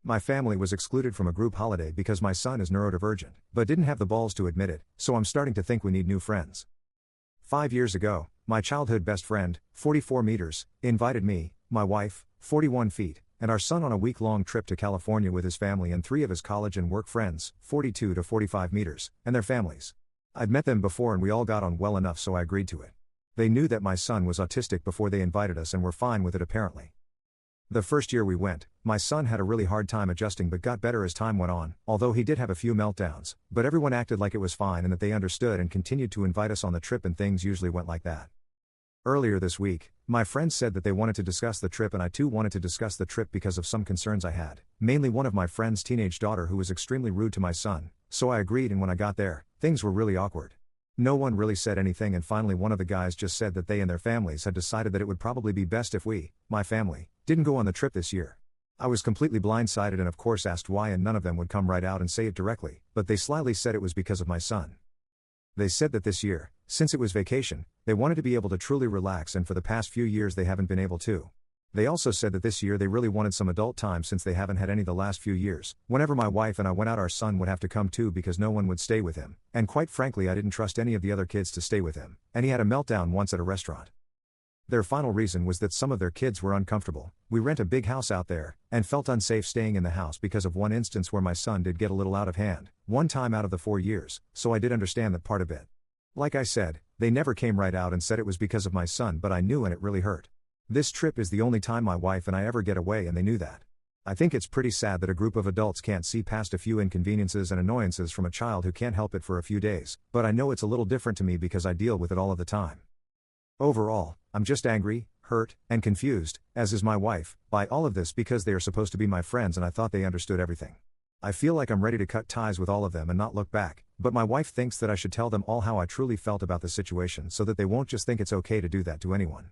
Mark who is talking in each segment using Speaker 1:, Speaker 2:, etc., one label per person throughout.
Speaker 1: My family was excluded from a group holiday because my son is neurodivergent, but didn't have the balls to admit it, so I'm starting to think we need new friends. 5 years ago, my childhood best friend, 44 meters, invited me, my wife, 41 feet, and our son on a week-long trip to California with his family and 3 of his college and work friends, 42 to 45 meters, and their families. I'd met them before and we all got on well enough, so I agreed to it. They knew that my son was autistic before they invited us and were fine with it apparently. The first year we went, my son had a really hard time adjusting but got better as time went on, although he did have a few meltdowns, but everyone acted like it was fine and that they understood and continued to invite us on the trip, and things usually went like that. Earlier this week, my friends said that they wanted to discuss the trip, and I too wanted to discuss the trip because of some concerns I had, mainly one of my friend's teenage daughter who was extremely rude to my son, so I agreed, and when I got there, things were really awkward. No one really said anything, and finally one of the guys just said that they and their families had decided that it would probably be best if we, my family, didn't go on the trip this year. I was completely blindsided and of course asked why, and none of them would come right out and say it directly, but they slyly said it was because of my son. They said that this year, since it was vacation, they wanted to be able to truly relax, and for the past few years they haven't been able to. They also said that this year they really wanted some adult time since they haven't had any the last few years. Whenever my wife and I went out, our son would have to come too because no one would stay with him, and quite frankly I didn't trust any of the other kids to stay with him, and he had a meltdown once at a restaurant. Their final reason was that some of their kids were uncomfortable. We rent a big house out there, and felt unsafe staying in the house because of one instance where my son did get a little out of hand, one time out of the 4 years, so I did understand that part of it. Like I said, they never came right out and said it was because of my son, but I knew and it really hurt. This trip is the only time my wife and I ever get away, and they knew that. I think it's pretty sad that a group of adults can't see past a few inconveniences and annoyances from a child who can't help it for a few days, but I know it's a little different to me because I deal with it all of the time. Overall, I'm just angry, hurt, and confused, as is my wife, by all of this because they are supposed to be my friends and I thought they understood everything. I feel like I'm ready to cut ties with all of them and not look back, but my wife thinks that I should tell them all how I truly felt about the situation so that they won't just think it's okay to do that to anyone.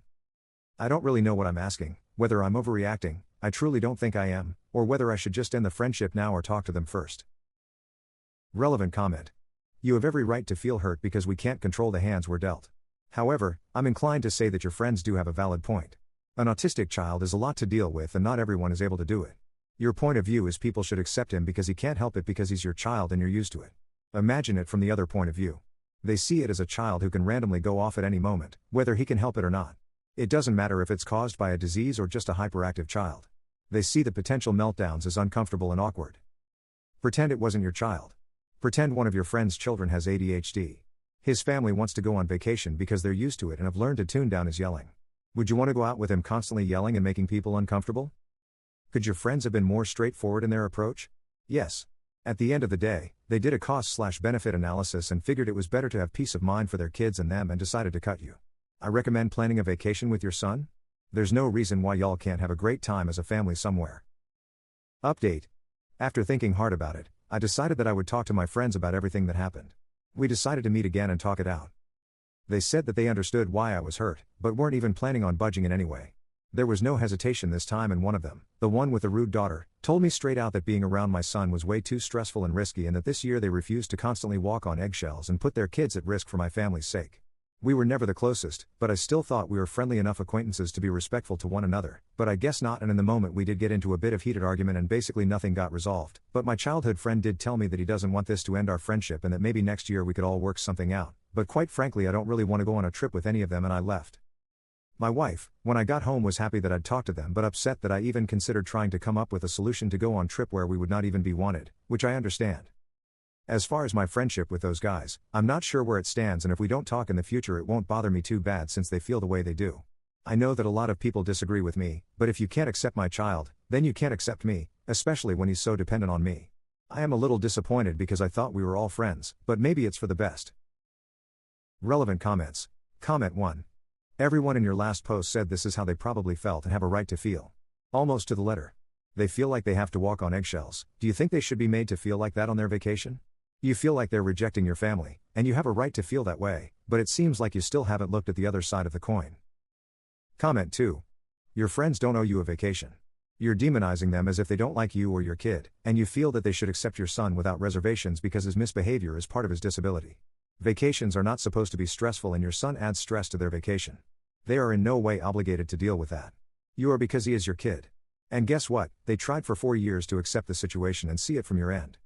Speaker 1: I don't really know what I'm asking, whether I'm overreacting, I truly don't think I am, or whether I should just end the friendship now or talk to them first. Relevant comment. You have every right to feel hurt because we can't control the hands we're dealt. However, I'm inclined to say that your friends do have a valid point. An autistic child is a lot to deal with and not everyone is able to do it. Your point of view is people should accept him because he can't help it because he's your child and you're used to it. Imagine it from the other point of view. They see it as a child who can randomly go off at any moment, whether he can help it or not. It doesn't matter if it's caused by a disease or just a hyperactive child. They see the potential meltdowns as uncomfortable and awkward. Pretend it wasn't your child. Pretend one of your friend's children has ADHD. His family wants to go on vacation because they're used to it and have learned to tune down his yelling. Would you want to go out with him constantly yelling and making people uncomfortable? Could your friends have been more straightforward in their approach? Yes. At the end of the day, they did a cost/benefit analysis and figured it was better to have peace of mind for their kids and them and decided to cut you. I recommend planning a vacation with your son. There's no reason why y'all can't have a great time as a family somewhere. Update. After thinking hard about it, I decided that I would talk to my friends about everything that happened. We decided to meet again and talk it out. They said that they understood why I was hurt, but weren't even planning on budging in any way. There was no hesitation this time, and one of them, the one with the rude daughter, told me straight out that being around my son was way too stressful and risky, and that this year they refused to constantly walk on eggshells and put their kids at risk for my family's sake. We were never the closest, but I still thought we were friendly enough acquaintances to be respectful to one another, but I guess not, and in the moment we did get into a bit of heated argument and basically nothing got resolved, but my childhood friend did tell me that he doesn't want this to end our friendship and that maybe next year we could all work something out, but quite frankly I don't really want to go on a trip with any of them, and I left. My wife, when I got home, was happy that I'd talked to them but upset that I even considered trying to come up with a solution to go on trip where we would not even be wanted, which I understand. As far as my friendship with those guys, I'm not sure where it stands, and if we don't talk in the future it won't bother me too bad since they feel the way they do. I know that a lot of people disagree with me, but if you can't accept my child, then you can't accept me, especially when he's so dependent on me. I am a little disappointed because I thought we were all friends, but maybe it's for the best. Relevant comments. Comment 1. Everyone in your last post said this is how they probably felt and have a right to feel. Almost to the letter. They feel like they have to walk on eggshells. Do you think they should be made to feel like that on their vacation? You feel like they're rejecting your family, and you have a right to feel that way, but it seems like you still haven't looked at the other side of the coin. Comment 2. Your friends don't owe you a vacation. You're demonizing them as if they don't like you or your kid, and you feel that they should accept your son without reservations because his misbehavior is part of his disability. Vacations are not supposed to be stressful, and your son adds stress to their vacation. They are in no way obligated to deal with that. You are because he is your kid. And guess what? They tried for 4 years to accept the situation and see it from your end.